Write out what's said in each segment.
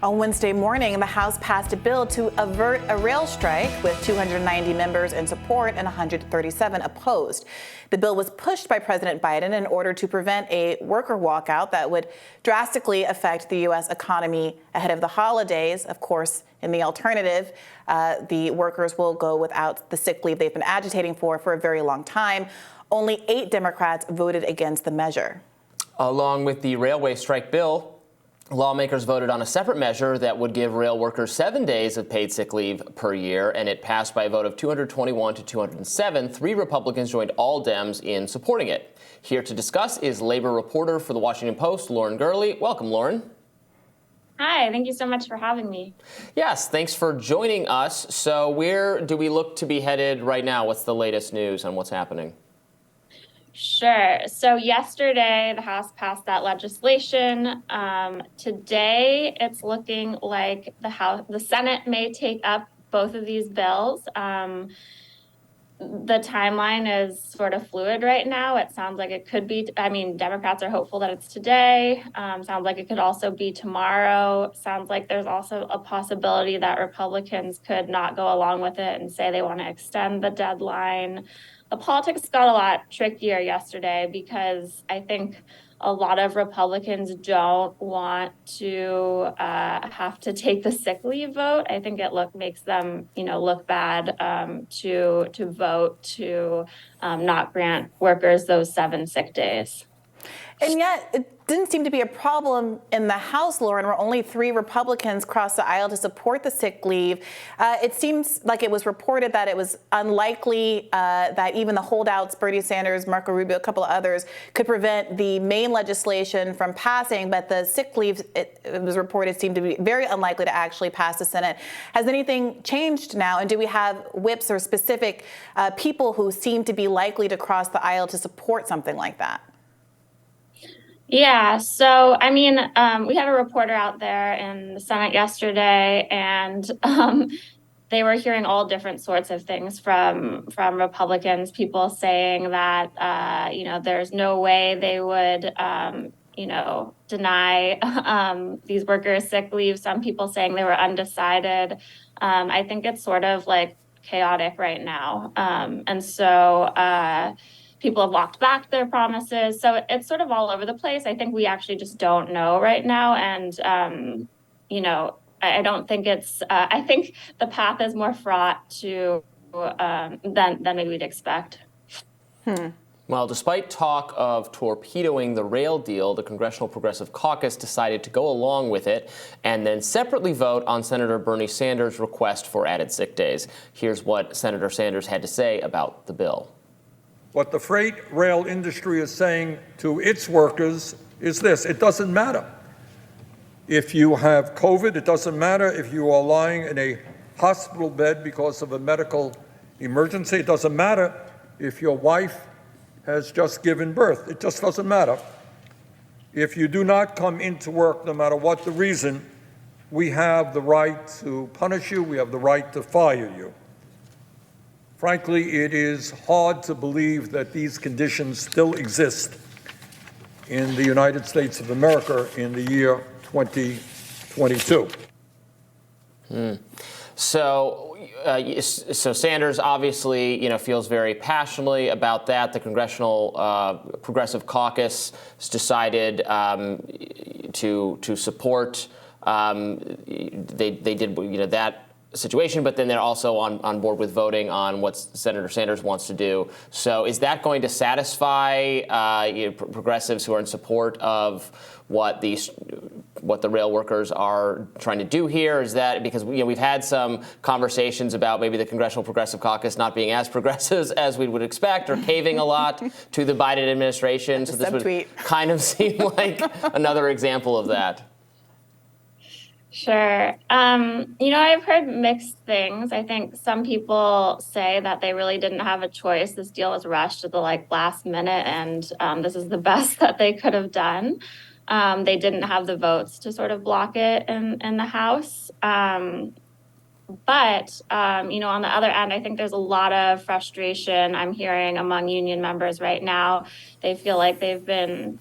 On Wednesday morning, the House passed a bill to avert a rail strike with 290 members in support and 137 opposed. The bill was pushed by President Biden in order to prevent a worker walkout that would drastically affect the U.S. economy ahead of the holidays. Of course, in the alternative, the workers will go without the sick leave they've been agitating for a very long time. Only 8 Democrats voted against the measure. Along with the railway strike bill, lawmakers voted on a separate measure that would give rail workers 7 days of paid sick leave per year, and it passed by a vote of 221 to 207. 3 Republicans joined all Dems in supporting it. Here to discuss is labor reporter for the Washington Post, Lauren Gurley. Welcome, Lauren. Hi, thank you so much for having me. Yes, thanks for joining us. So where do we look to be headed right now? What's the latest news on what's happening? Sure. So yesterday, the House passed that legislation. Today, it's looking like the Senate may take up both of these bills. The timeline is sort of fluid right now. It sounds like it could be, Democrats are hopeful that it's today. Sounds like it could also be tomorrow. Sounds like there's also a possibility that Republicans could not go along with it and say they want to extend the deadline. The politics got a lot trickier yesterday because I think a lot of Republicans don't want to have to take the sick leave vote. I think it makes them, look bad to vote to not grant workers those 7 sick days. And yet, it didn't seem to be a problem in the House, Lauren, where only 3 Republicans crossed the aisle to support the sick leave. It seems like it was reported that it was unlikely that even the holdouts, Bernie Sanders, Marco Rubio, a couple of others, could prevent the main legislation from passing. But the sick leave, it was reported, seemed to be very unlikely to actually pass the Senate. Has anything changed now? And do we have whips or specific people who seem to be likely to cross the aisle to support something like that? Yeah, so we had a reporter out there in the Senate yesterday, and they were hearing all different sorts of things from Republicans. People saying that there's no way they would deny these workers sick leave. Some people saying they were undecided. I think it's sort of like chaotic right now, and so. People have walked back their promises. So it's sort of all over the place. I think we actually just don't know right now. And, I don't think I think the path is more fraught than maybe we'd expect. Well, despite talk of torpedoing the rail deal, the Congressional Progressive Caucus decided to go along with it and then separately vote on Senator Bernie Sanders' request for added sick days. Here's what Senator Sanders had to say about the bill. What the freight rail industry is saying to its workers is this: it doesn't matter if you have COVID, it doesn't matter if you are lying in a hospital bed because of a medical emergency, it doesn't matter if your wife has just given birth, it just doesn't matter. If you do not come into work, no matter what the reason, we have the right to punish you, we have the right to fire you. Frankly, it is hard to believe that these conditions still exist in the United States of America in the year 2022. So Sanders obviously, feels very passionately about that. The Congressional Progressive Caucus has decided to support. They did, that situation, but then they're also on board with voting on what Senator Sanders wants to do. So is that going to satisfy progressives who are in support of what the rail workers are trying to do here? Is that because we've had some conversations about maybe the Congressional Progressive Caucus not being as progressive as we would expect, or caving a lot to the Biden administration? So this would kind of seem like another example of that. Sure. I've heard mixed things. I think some people say that they really didn't have a choice. This deal was rushed at the last minute, and this is the best that they could have done. They didn't have the votes to sort of block it in the House. But on the other end, I think there's a lot of frustration I'm hearing among union members right now. They feel like they've been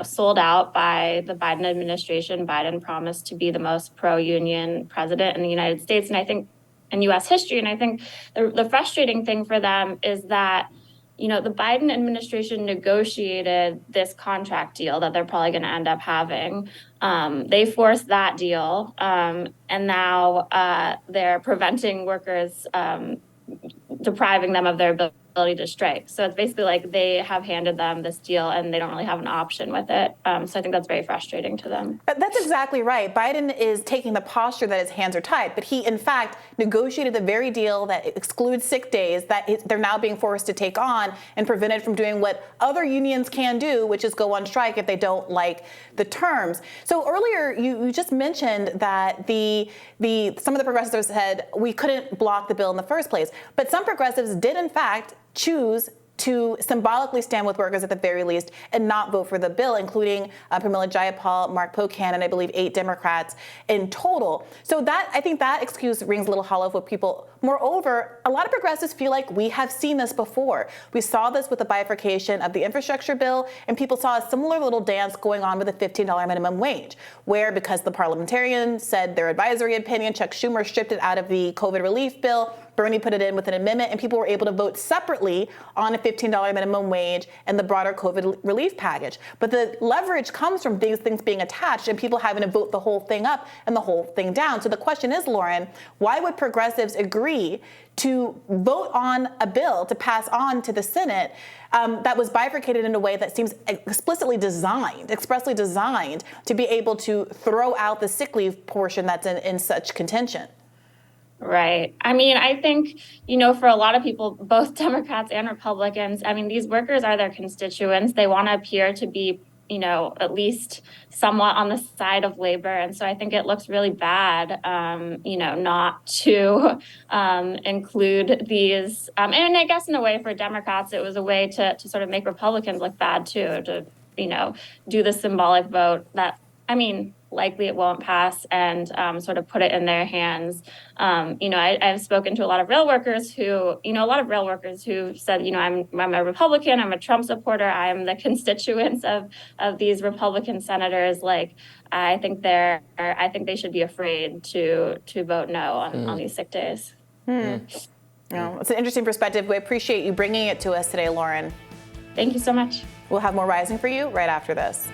sold out by the Biden administration. Biden promised to be the most pro-union president in the United States, and I think in U.S. history. And I think the frustrating thing for them is that, the Biden administration negotiated this contract deal that they're probably going to end up having. They forced that deal, and now they're preventing workers, depriving them of their ability to strike. So it's basically like they have handed them this deal and they don't really have an option with it. So I think that's very frustrating to them. That's exactly right. Biden is taking the posture that his hands are tied, but he, in fact, negotiated the very deal that excludes sick days that they're now being forced to take on and prevented from doing what other unions can do, which is go on strike if they don't like the terms. So earlier, you just mentioned that some of the progressives said we couldn't block the bill in the first place, but some progressives did, in fact, choose to symbolically stand with workers at the very least and not vote for the bill, including Pramila Jayapal, Mark Pocan, and I believe 8 Democrats in total. So I think that excuse rings a little hollow for people. Moreover, a lot of progressives feel like we have seen this before. We saw this with the bifurcation of the infrastructure bill, and people saw a similar little dance going on with the $15 minimum wage, where because the parliamentarians said their advisory opinion, Chuck Schumer stripped it out of the COVID relief bill, Bernie put it in with an amendment, and people were able to vote separately on a $15 minimum wage and the broader COVID relief package. But the leverage comes from these things being attached and people having to vote the whole thing up and the whole thing down. So the question is, Lauren, why would progressives agree to vote on a bill to pass on to the Senate that was bifurcated in a way that seems expressly designed to be able to throw out the sick leave portion that's in such contention? Right. I mean, I think, for a lot of people, both Democrats and Republicans, I mean, these workers are their constituents. They want to appear to be, at least somewhat on the side of labor. And so I think it looks really bad, not to include these. And I guess in a way for Democrats, it was a way to sort of make Republicans look bad, too, to, do the symbolic vote that, likely it won't pass and sort of put it in their hands. I've spoken to a lot of rail workers who said, I'm a Republican, I'm a Trump supporter, I'm the constituents of these Republican senators. Like, I think they should be afraid to vote no on these sick days. It's an interesting perspective. We appreciate you bringing it to us today, Lauren. Thank you so much. We'll have more Rising for you right after this.